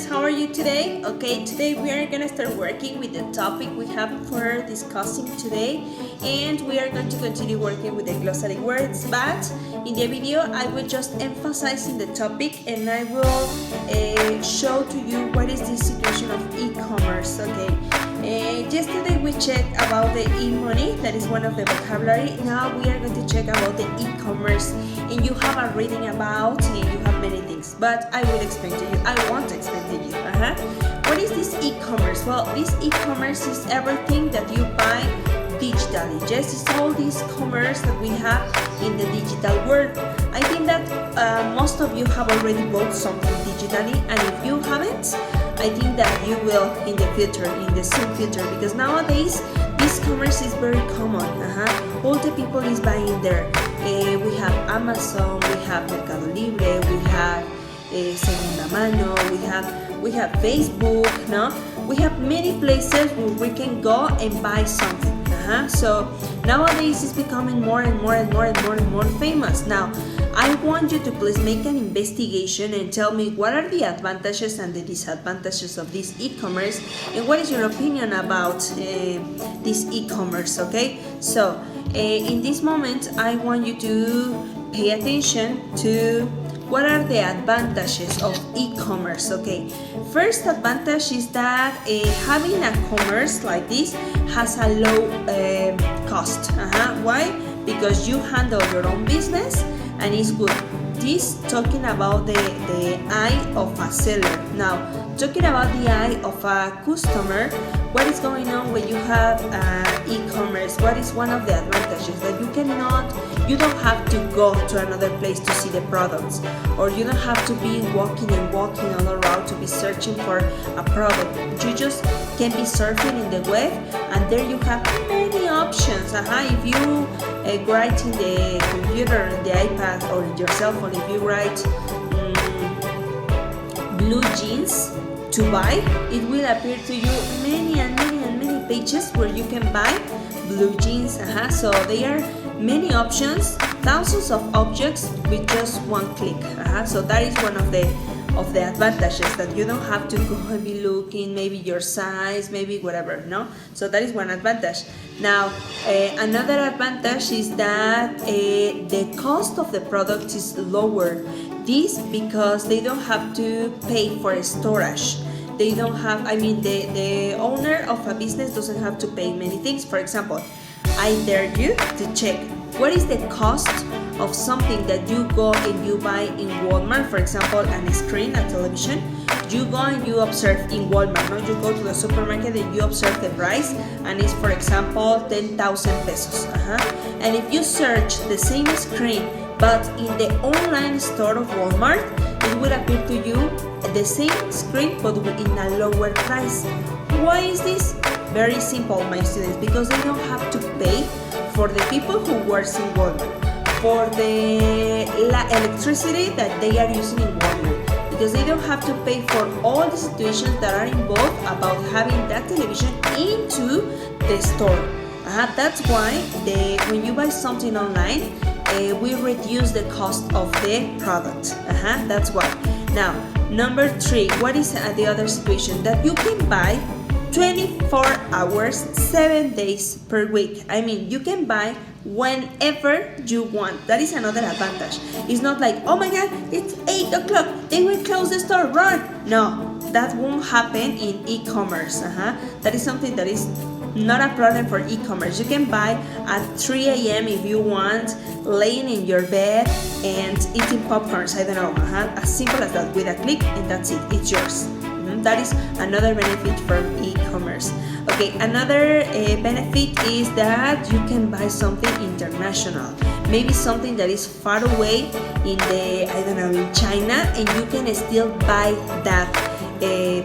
students, how are you today? Okay, today we are gonna start working with the topic we have for discussing today, and we are going to continue working with the glossary words, but in the video I will just emphasize in the topic and I will show to you what is the situation of e-commerce. Okay, yesterday we checked about the e-money, that is one of the vocabulary. Now we are going to check about the e-commerce, and you have a reading about, and you have many things, but I will explain to you. I want to explain to you. What is this e-commerce? Well, this e-commerce is everything that you buy digitally. Yes, it's all this commerce that we have in the digital world. I think that most of you have already bought something digitally, and if you haven't, I think that you will in the future, in the soon future, because nowadays this commerce is very common. All the people is buying there. We have Amazon, we have Mercado Libre, we have Segunda Mano, we have Facebook, no? We have many places where we can go and buy something. So nowadays it's becoming more and more famous. Now, I want you to please make an investigation and tell me what are the advantages and the disadvantages of this e-commerce, and what is your opinion about this e-commerce, okay? So in this moment, I want you to pay attention to what are the advantages of e-commerce, okay? First advantage is that having a commerce like this has a low cost. Why? Because you handle your own business and it's good. This talking about the eye of a seller. Now, talking about the eye of a customer, what is going on when you have e-commerce? What is one of the advantages? That you don't have to go to another place to see the products, or you don't have to be walking all around to be searching for a product. You just can be surfing in the web, and there you have many options. If you write in the computer, in the iPad, or in your cell phone, if you write blue jeans to buy, it will appear to you many pages where you can buy blue jeans. So there are many options, thousands of objects with just one click. So that is one of the advantages, that you don't have to go and be looking maybe your size, maybe whatever, no? So that is one advantage. Now, another advantage is that the cost of the product is lower. This because they don't have to pay for storage. They don't have, the owner of a business doesn't have to pay many things. For example, I dare you to check what is the cost of something that you go and you buy in Walmart. For example, a screen, a television. You go and you observe in Walmart, no? You go to the supermarket and you observe the price, and it's, for example, 10,000 pesos. And if you search the same screen but in the online store of Walmart, it will appear to you the same screen but in a lower price. Why is this? Very simple, my students, because they don't have to pay for the people who work in Walmart, for the electricity that they are using in Walmart, because they don't have to pay for all the situations that are involved about having that television into the store. That's why when you buy something online, we reduce the cost of the product. That's why. Now, number 3, what is the other situation? That you can buy 24 hours, 7 days per week. You can buy whenever you want. That is another advantage. It's not like, oh my god, it's 8 o'clock, they will close the store, run. No, that won't happen in e-commerce. That is something that is not a problem for e-commerce. You can buy at 3 a.m. if you want, laying in your bed and eating popcorns. I don't know, as simple as that, with a click, and that's it, it's yours. That is another benefit from e-commerce. Okay, another benefit is that you can buy something international. Maybe something that is far away in in China, and you can still buy that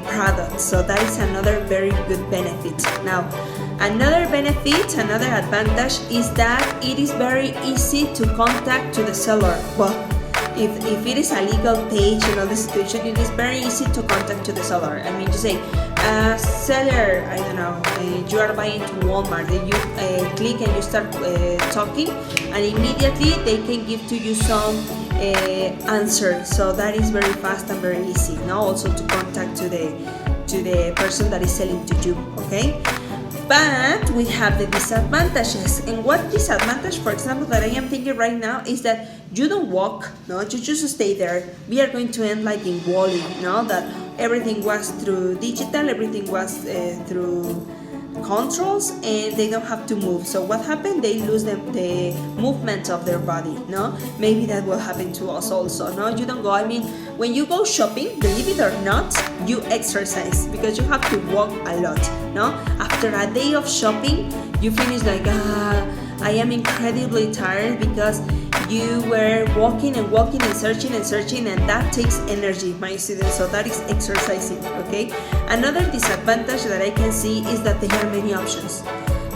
product. So that is another very good benefit. Now, another benefit, another advantage is that it is very easy to contact to the seller. Well, if it is a legal page and all the situation, it is very easy to contact to the seller. You say, seller, you are buying to Walmart, then you click and you start talking, and immediately they can give to you some answer. So that is very fast and very easy. Now also to contact to the person that is selling to you. Okay. But we have the disadvantages. And what disadvantage, for example, that I am thinking right now is that you don't walk, no, you just stay there. We are going to end like in WALL-E, no, that everything was through digital, everything was through controls, and they don't have to move. So what happened? They lose the movement of their body, no? Maybe that will happen to us also, no? You don't go, I mean, when you go shopping, believe it or not, you exercise because you have to walk a lot, no? After a day of shopping, you finish like, I am incredibly tired because you were walking and walking and searching, and that takes energy, my students. So that is exercising, okay? Another disadvantage that I can see is that there are many options.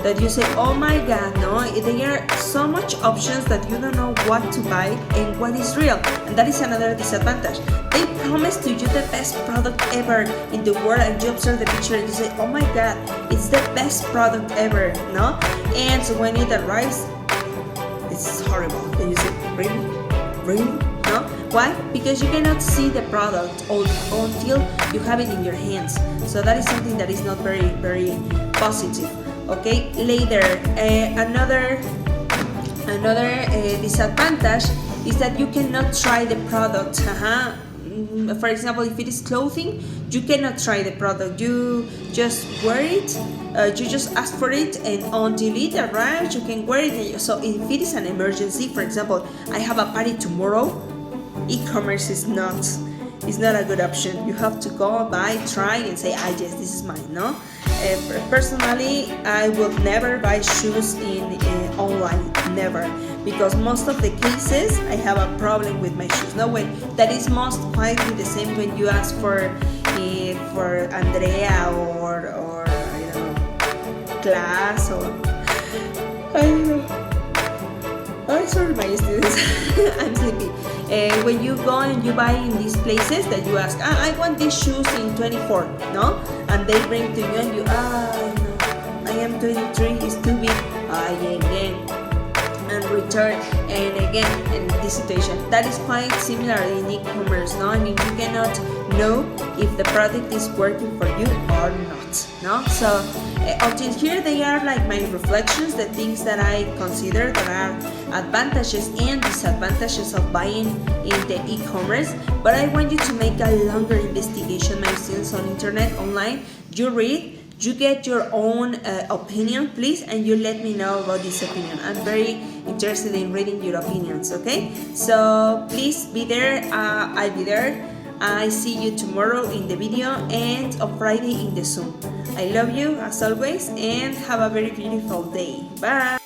That you say, oh my God, no, there are so much options that you don't know what to buy and what is real. And that is another disadvantage. They promise to you the best product ever in the world, and you observe the picture and you say, oh my God, it's the best product ever, no? And so when it arrives, it's horrible. And you say, really? No? Why? Because you cannot see the product until you have it in your hands. So that is something that is not very, very positive. Okay, later, another disadvantage is that you cannot try the product. For example, if it is clothing, you cannot try the product. You just wear it, you just ask for it, and until it arrives, you can wear it. So if it is an emergency, for example, I have a party tomorrow, e-commerce is not a good option. You have to go buy, try, and say, yes, this is mine, no? Personally, I will never buy shoes in online, never, because most of the cases I have a problem with my shoes. No way. That is most likely the same when you ask for Andrea or I don't know, class or I don't know. Oh, sorry, my students, I'm sleepy. When you go and you buy in these places that you ask, I want these shoes in 24, no? And they bring to you and you, no, I am 23, it's too big. Again, and return, and again, in this situation. That is quite similar in e-commerce, no? I mean, you cannot know if the product is working for you or not, no? So, until here, they are like my reflections, the things that I consider that are advantages and disadvantages of buying in the e-commerce. But I want you to make a longer investigation, my students, on internet, online. You read, you get your own opinion, please, and you let me know about this opinion. I'm very interested in reading your opinions, okay? So please be there. I'll be there. I see you tomorrow in the video and on Friday in the Zoom. I love you as always and have a very beautiful day. Bye.